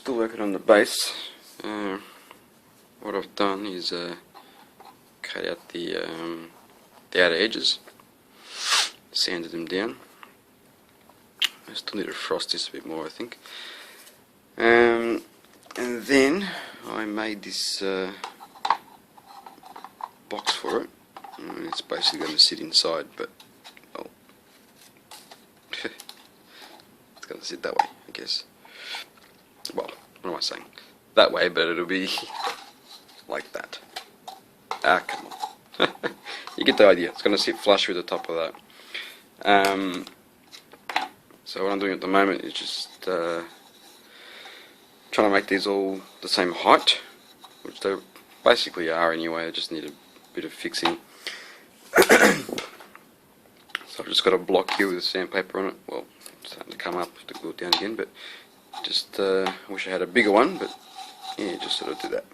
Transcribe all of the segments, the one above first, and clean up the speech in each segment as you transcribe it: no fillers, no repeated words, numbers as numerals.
still working on the base. What I've done is cut out the outer edges, sanded them down. I still need to frost this a bit more, I think. And then I made this box for it. It's basically going to sit inside, but well, it's going to sit that way, I guess. Well, what am I saying? That way, but it'll be like that. Ah, come on. You get the idea. It's going to sit flush with the top of that. So what I'm doing at the moment is just trying to make these all the same height, which they basically are anyway. I just need a bit of fixing. So I've just got a block here with sandpaper on it. Well, it's starting to come up, to glue it down again, but just wish I had a bigger one, but yeah, just sort of do that.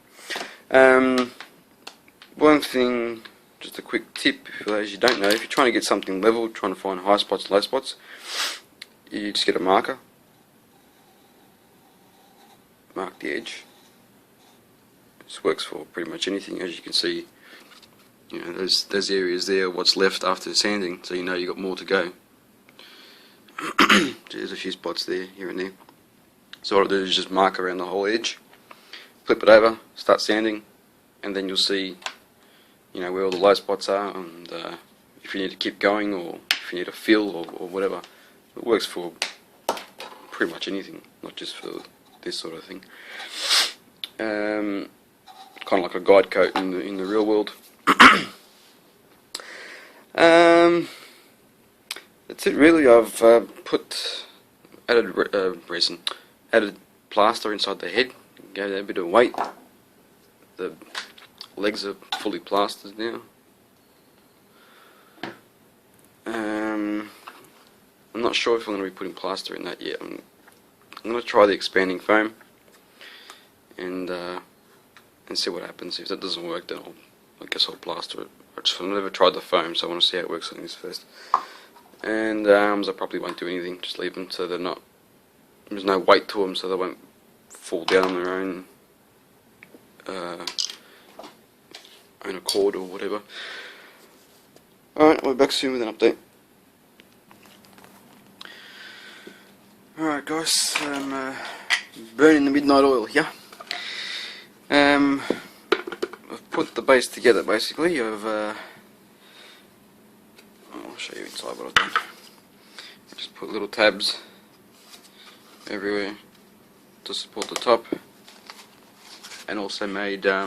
One thing, just a quick tip for those you don't know, if you're trying to get something level, trying to find high spots, low spots, you just get a marker, mark the edge. This works for pretty much anything. As you can see, you know, those areas there, what's left after sanding, so you know you've got more to go. There's a few spots there, here and there. So what I'll do is just mark around the whole edge, flip it over, start sanding, and then you'll see, you know, where all the low spots are, and if you need to keep going, or if you need a fill, or whatever. It works for pretty much anything, not just for this sort of thing. Kind of like a guide coat in the real world. That's it really. I've added plaster inside the head, gave that a bit of weight. The legs are fully plastered now. I'm not sure if I'm going to be putting plaster in that yet. I'm going to try the expanding foam and see what happens. If that doesn't work, then I guess I'll plaster it. I've never tried the foam, so I want to see how it works on this first. And the arms I probably won't do anything, just leave them so there's no weight to them, so they won't fall down on their own accord or whatever. Alright, we'll be back soon with an update. Alright guys, I'm burning the midnight oil here. I've put the base together basically. I'll show you inside what I've done. Just put little tabs everywhere to support the top, and also made a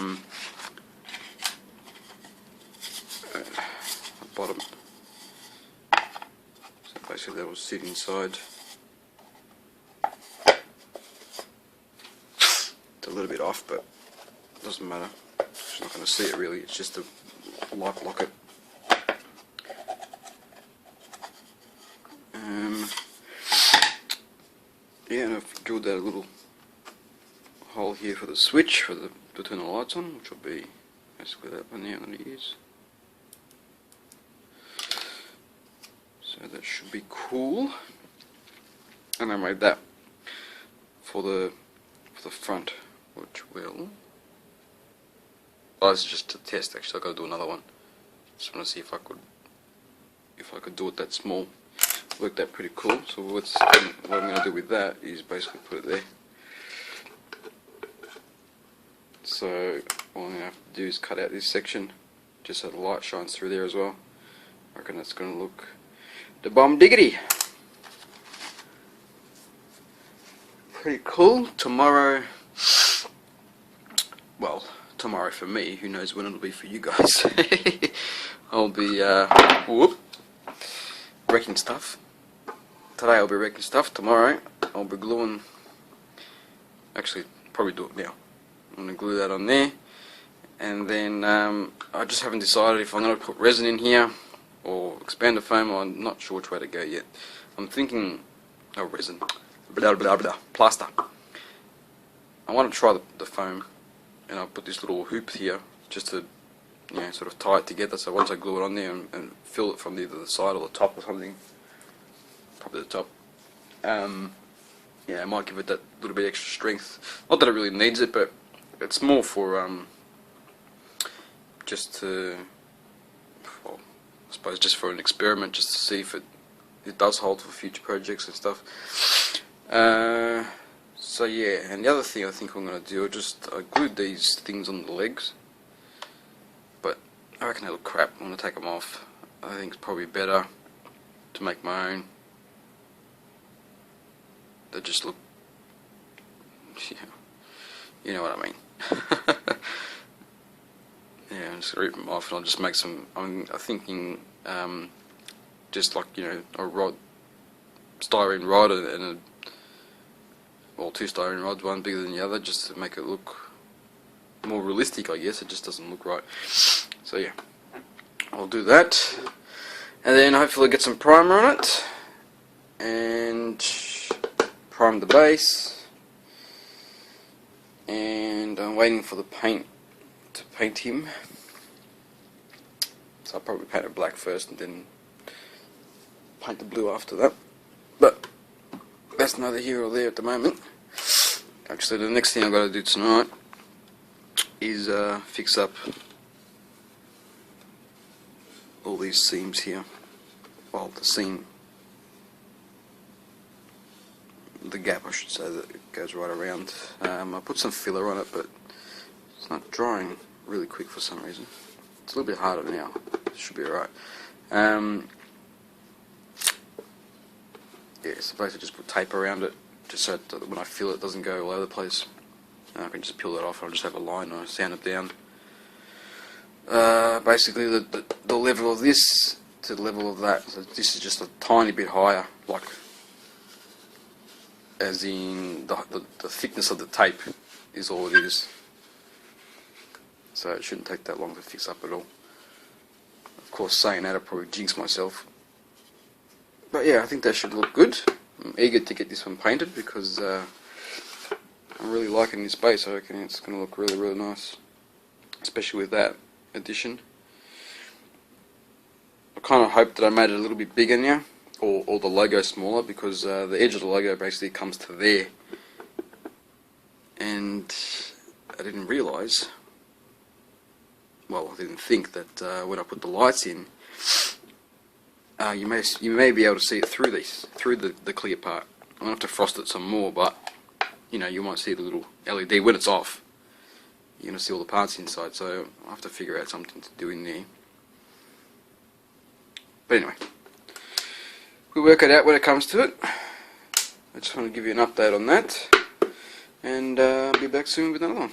bottom, so basically that will sit inside. It's a little bit off, but it doesn't matter. She's not going to see it really. It's just a light locket. Yeah, and I've drilled out a little hole here for the switch to turn the lights on, which will be basically that one there I'm going to use. So that should be cool. And I made that for the front, which will. Oh, this is just a test. Actually, I've got to do another one. Just want to see if I could do it that small. Worked out pretty cool. So what I'm going to do with that is basically put it there. So all I'm going to have to do is cut out this section, just so the light shines through there as well. I reckon that's going to look the bomb diggity. Pretty cool. Tomorrow, well, tomorrow for me, who knows when it'll be for you guys. I'll be wrecking stuff. Today I'll be wrecking stuff. Tomorrow I'll be gluing, actually probably do it now. I'm going to glue that on there, and then I just haven't decided if I'm going to put resin in here or expand the foam. I'm not sure which way to go yet. I'm thinking resin, plaster. I want to try the foam, and I'll put this little hoop here just to, you know, sort of tie it together, so once I glue it on there and fill it from either the side or the top or something, probably the top, yeah, it might give it that little bit extra strength. Not that it really needs it, but it's more for just to, well, I suppose just for an experiment, just to see if it does hold for future projects and stuff. So yeah, and the other thing I think I'm going to do, I glued these things on the legs, but I reckon they look crap. I'm going to take them off. I think it's probably better to make my own. They just look, you know what I mean. Yeah, I'm just going to rip them off and I'll just make some, I'm thinking just like, you know, a rod, styrene rod and well, 2 styrene rods, one bigger than the other, just to make it look more realistic, I guess. It just doesn't look right. So yeah, I'll do that, and then hopefully get some primer on it, and prime the base, and I'm waiting for the paint to paint him. So I'll probably paint it black first and then paint the blue after that, but that's neither here or there at the moment. Actually, the next thing I've got to do tonight is fix up all these seams here. Well, the seam, the gap I should say, that it goes right around. I put some filler on it, but it's not drying really quick for some reason. It's a little bit harder now. It should be alright. Yeah, so basically just put tape around it, just so that when I feel it doesn't go all over the place. And I can just peel that off and I'll just have a line and I sand it down. Basically the level of this to the level of that. So this is just a tiny bit higher, like as in the thickness of the tape is all it is. So it shouldn't take that long to fix up at all. Of course, saying that, I'll probably jinx myself. But yeah, I think that should look good. I'm eager to get this one painted because I'm really liking this base. I reckon it's going to look really, really nice, especially with that addition. I kind of hope that I made it a little bit bigger now, or the logo smaller, because the edge of the logo basically comes to there, and I didn't realise, well, I didn't think that when I put the lights in, you may be able to see it through the clear part. I'm gonna have to frost it some more, but you know, you might see the little LED when it's off. You're gonna see all the parts inside, so I'll have to figure out something to do in there. But anyway, we'll work it out when it comes to it. I just want to give you an update on that, and be back soon with another one.